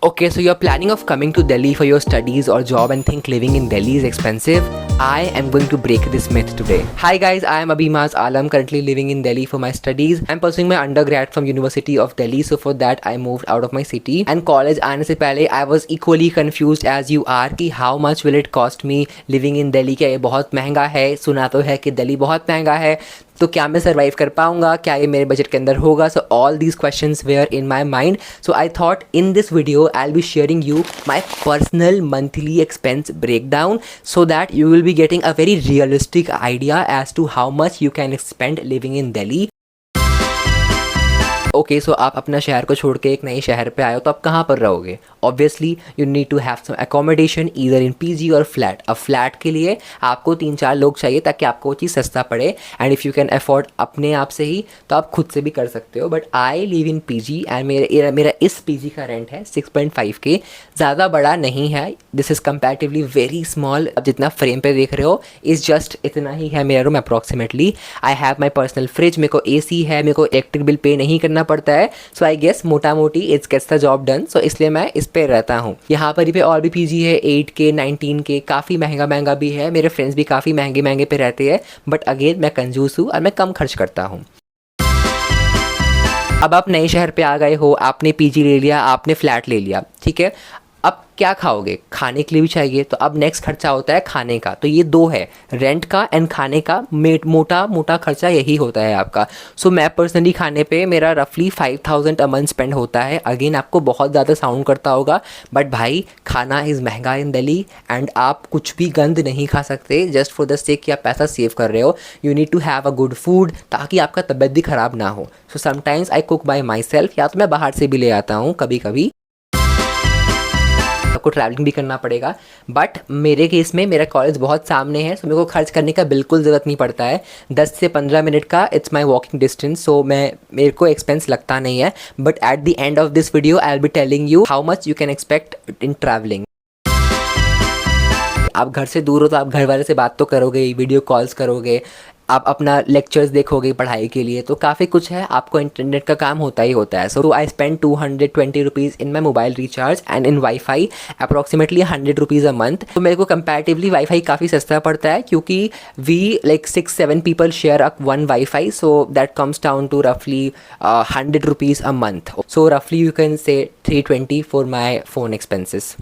Okay, so you're planning of coming to Delhi for your studies or job and think living in Delhi is expensive? I am going to break this myth today. Hi guys, I am Abhimaz Alam, currently living in Delhi for my studies. I'm pursuing my undergrad from University of Delhi, so for that I moved out of my city. And college आने से पहले I was equally confused as you are कि how much will it cost me living in Delhi? क्या ये बहुत महंगा है? सुना तो है कि दिल्ली बहुत महंगा है, तो क्या मैं सर्वाइव कर पाऊंगा? क्या ये मेरे बजट के अंदर होगा? So all these questions were in my mind. So I thought in this video I will be sharing you my personal monthly expense breakdown so that you will be getting a very realistic idea as to how much you can spend living in Delhi. Okay so आप अपना शहर को छोड़ के एक नए शहर पे आए हो, तो आप कहाँ पर रहोगे? Obviously you need to have some accommodation either in PG और फ्लैट. अब फ्लैट के लिए आपको 3-4 लोग चाहिए ताकि आपको वो चीज़ सस्ता पड़े. And if you can afford अपने आप से ही तो आप खुद से भी कर सकते हो. But I live in PG and मेरा इस पीजी का रेंट है 6.5K. ज़्यादा बड़ा नहीं है, this is comparatively very small. अब जितना फ्रेम पे देख रहे हो इज़ जस्ट इतना ही है मेरा room approximately. I have my personal fridge, मेरे को AC है, मेरे को इलेक्ट्रिक बिल पे नहीं करना पड़ता है. सो आई गेस मोटा मोटी it's gets the job done. So इसलिए मैं इस पे रहता हूँ. यहाँ पर भी और भी पीजी है 8K 19K, काफ़ी महंगा भी है. मेरे फ्रेंड्स भी काफ़ी महंगे पे रहते हैं. बट अगेन मैं कंजूस हूँ और मैं कम खर्च करता हूँ. अब आप नए शहर पे आ गए हो, आपने पीजी ले लिया, आपने फ्लैट ले लिया, ठीक है. अब क्या खाओगे? खाने के लिए भी चाहिए. तो अब नेक्स्ट खर्चा होता है खाने का. तो ये दो है, रेंट का एंड खाने का. मोटा खर्चा यही होता है आपका. सो मैं पर्सनली खाने पे मेरा रफली 5,000 अ मंथ स्पेंड होता है. अगेन आपको बहुत ज़्यादा साउंड करता होगा, बट भाई खाना इज़ महंगा इन दिल्ली एंड आप कुछ भी गंद नहीं खा सकते जस्ट फॉर द सेक कि आप पैसा सेव कर रहे हो. You need to have a good food ताकि आपका तबीयत भी ख़राब ना हो. So sometimes I cook by myself, या तो मैं बाहर से भी ले आता हूँ कभी कभी. आपको ट्रैवलिंग भी करना पड़ेगा. बट मेरे केस में मेरा कॉलेज बहुत सामने है, सो मेरे को खर्च करने का बिल्कुल ज़रूरत नहीं पड़ता है. 10 से 15 मिनट का इट्स माई वॉकिंग डिस्टेंस. सो मेरे को एक्सपेंस लगता नहीं है. But at the end of this video I will be telling you how much you can expect in travelling. आप घर से दूर हो तो आप घर वाले से बात तो करोगे, वीडियो कॉल्स करोगे, आप अपना लेक्चर्स देखोगे पढ़ाई के लिए, तो काफ़ी कुछ है. आपको इंटरनेट का काम होता ही होता है. So I spend 220 rupees in my mobile recharge and in wifi approximately 100 rupees a month. तो मेरे को कंपैरेटिवली वाईफाई काफ़ी सस्ता पड़ता है क्योंकि we like 6-7 people share a one WiFi. So that comes down to रफली 100 रुपीज़ अ मंथ. सो रफली you can say 320 for my phone expenses.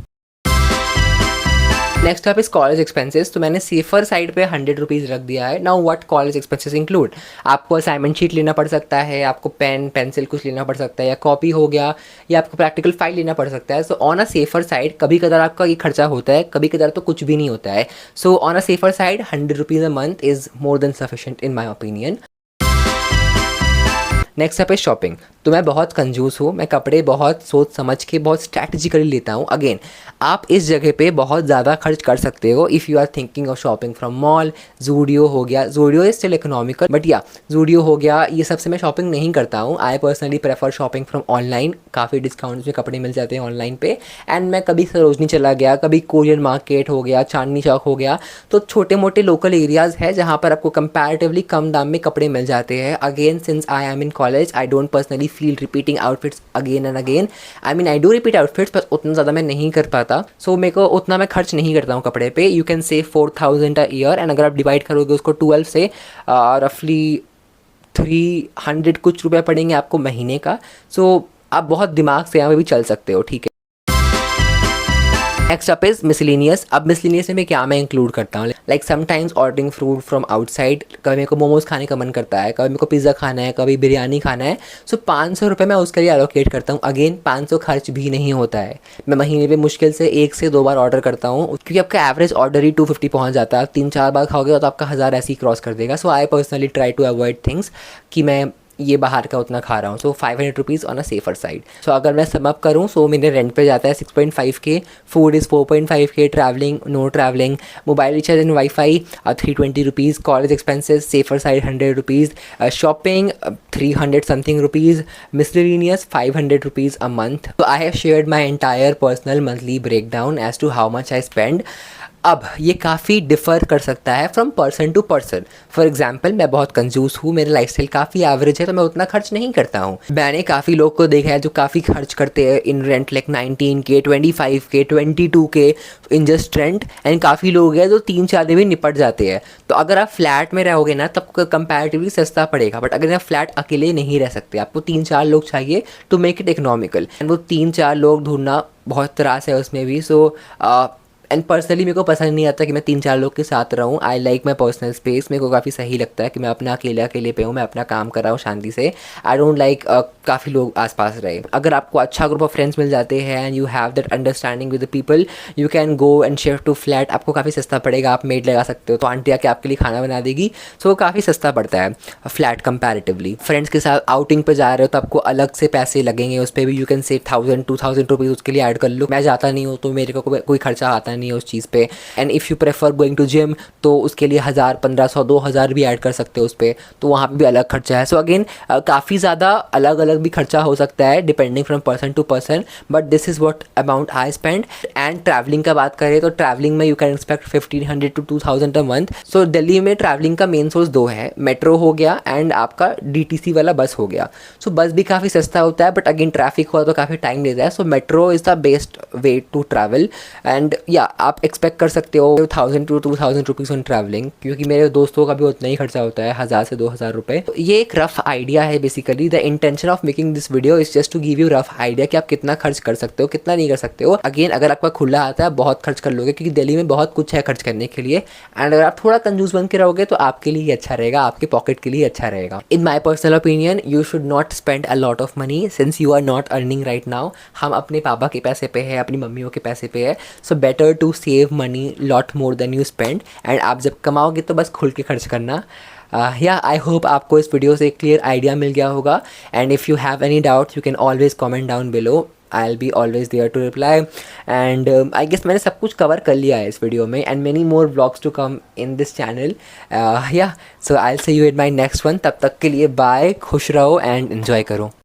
Next up इस कॉलेज एक्सपेंसेस. तो मैंने सेफर साइड पे 100 रुपीज़ रख दिया है. Now what college expenses include? आपको असाइनमेंट शीट लेना पड़ सकता है, आपको पेन पेंसिल कुछ लेना पड़ सकता है, या कॉपी हो गया, या आपको प्रैक्टिकल फाइल लेना पड़ सकता है. So on a safer side कभी कदार आपका ये खर्चा होता है, कभी कदार तो कुछ भी नहीं होता है. So on a safer side 100 rupees a month is more than sufficient in my opinion. Next up है शॉपिंग. तो मैं बहुत कंजूस हूँ, मैं कपड़े बहुत सोच समझ के बहुत स्ट्रैटेजिकली लेता हूँ. अगेन आप इस जगह पे बहुत ज़्यादा खर्च कर सकते हो if you are thinking of shopping from mall. Zudio हो गया, Zudio is still economical, but या जूडियो हो गया, ये सबसे मैं शॉपिंग नहीं करता हूँ. I personally prefer shopping from online. काफ़ी डिस्काउंट्स में कपड़े मिल जाते हैं ऑनलाइन पे. एंड मैं कभी सरोजनी चला गया, कभी कोरियन मार्केट हो गया, चांदनी चौक हो गया, तो छोटे मोटे लोकल एरियाज़ है जहाँ पर आपको कंपैरेटिवली कम दाम में कपड़े मिल जाते हैं. Again since I am in college I don't personally feel repeating outfits again and again. I mean I do repeat outfits, पर उतना ज़्यादा मैं नहीं कर पाता. सो मेरे को उतना मैं खर्च नहीं करता हूँ कपड़े पे. You can save 4,000 a year, and अगर आप डिवाइड करोगे उसको 12 से रफली 300 कुछ रुपये पड़ेंगे आपको महीने का. सो आप बहुत दिमाग से यहाँ पे भी चल सकते हो, ठीक है. Next up is miscellaneous. अब मिसलिनियस में क्या मैं इंक्लूड करता हूँ, like sometimes ordering food from outside. कभी मेरे को मोमोज खाने का मन करता है, कभी मेरे को पिज़्ज़ा खाना है, कभी बिरयानी खाना है. सो 500 रुपये मैं उसके लिए एलोकेट करता हूँ. अगेन 500 खर्च भी नहीं होता है. मैं महीने पे मुश्किल से 1 से 2 बार ऑर्डर करता हूँ क्योंकि आपका एवरेज ऑर्डर ही 250 पहुँच जाता है. आप 3-4 बार खाओगे तो आपका 1000 ऐसे ही क्रॉस कर देगा. So I personally try to avoid things कि मैं ये बाहर का उतना खा रहा हूँ. So 500 rupees on a safer side. So अगर मैं सम अप करूँ, सो मेरे रेंट पे जाता है 6.5K, food is 4.5K, travelling know travelling, mobile recharge and wifi 320 rupees, college expenses safer side 100 rupees, shopping 300 something rupees, miscellaneous 500 rupees a month. So I have shared my entire personal monthly breakdown as to how much I spend. अब ये काफ़ी differ कर सकता है from person to person. For example मैं बहुत कंजूस हूँ, मेरा लाइफस्टाइल काफ़ी एवरेज है, तो मैं उतना खर्च नहीं करता हूँ। मैंने काफ़ी लोग को देखा है जो काफ़ी खर्च करते हैं in rent, like 19K, 25K, 22K in just rent, and काफ़ी लोग हैं जो 3-4 दिन में निपट जाते हैं। तो अगर आप फ्लैट में रहोगे ना तब कंपैरेटिवली सस्ता पड़ेगा, बट अगर आप फ्लैट अकेले नहीं रह सकते, आपको 3-4 लोग चाहिए to make it economical, and वो 3-4 लोग ढूंढना बहुत त्रास है उसमें भी। सो एंड पर्सनली मेरे को पसंद नहीं आता कि मैं 3-4 लोग के साथ रहूँ। I like my personal space. मेरे को काफ़ी सही लगता है कि मैं अपना अकेले पे हूँ, मैं अपना काम कर रहा हूँ शांति से। आई डोंट लाइक काफ़ी लोग आसपास रहे। अगर आपको अच्छा ग्रुप ऑफ फ्रेंड्स मिल जाते हैं and you have that understanding with the people, you can go and shift to flat. आपको काफ़ी सस्ता पड़ेगा, आप मेड लगा सकते हो तो आंटी आके आपके लिए खाना बना देगी। सो वो काफ़ी सस्ता पड़ता है फ्लैट कंपैरेटिवली। फ्रेंड्स के साथ आउटिंग पे जा रहे हो तो आपको अलग से पैसे लगेंगे, उस पर भी यू कैन से 1000-2000 रुपीज़ उसके लिए ऐड कर लो। मैं जाता नहीं हूँ तो मेरे को कोई खर्चा आता नहीं है उस चीज़ पे। And if you prefer going to gym तो उसके लिए 1000, 1500, 2000 भी ऐड कर सकते हो उस पर, तो वहाँ पे भी अलग खर्चा है। सो अगेन काफ़ी ज़्यादा अलग अलग भी खर्चा हो सकता है depending from person to person, but this is what amount I spend. And travelling का बात करें तो ट्रैवलिंग में you can expect 1500 to 2000 a month. So Delhi में ट्रैवलिंग का मेन सोर्स 2 है, मेट्रो हो गया एंड आपका DTC वाला बस हो गया। सो बस भी काफ़ी सस्ता होता है, बट अगेन ट्रैफिक हुआ तो काफ़ी टाइम लेता है। So metro is the best way to travel. And या आप एक्सपेक्ट कर सकते हो 1000 to 2000 रुपीज़ ऑन ट्रैवलिंग, क्योंकि मेरे दोस्तों का भी उतना ही खर्चा होता है, 1000 से 2000 रुपये। तो ये एक रफ आइडिया है basically. The intention of making this video is just to give you rough idea कि आप कितना खर्च कर सकते हो, कितना नहीं कर सकते हो। अगेन अगर आपका खुला आता है बहुत खर्च कर लोगे, क्योंकि दिल्ली में बहुत कुछ है खर्च करने के लिए। एंड अगर आप थोड़ा कंजूस बन के रहोगे तो आपके लिए अच्छा रहेगा, आपके पॉकेट के लिए अच्छा रहेगा। In my personal opinion you should not spend a lot of money since you are not earning right now. हम अपने पापा के पैसे पे है, अपनी मम्मियों के पैसे पे है। So better to save money lot more than you spend. And आप जब कमाओगे तो बस खुल के खर्च करना। या आई होप आपको इस वीडियो से एक क्लियर आइडिया मिल गया होगा। And if you have any doubts you can always comment down below, I'll be always there to reply. And I guess मैंने सब कुछ कवर कर लिया है इस वीडियो में, and many more vlogs to come in this channel. Yeah, so I'll see you in my next one. तब तक के लिए बाय, खुश रहो and enjoy करो।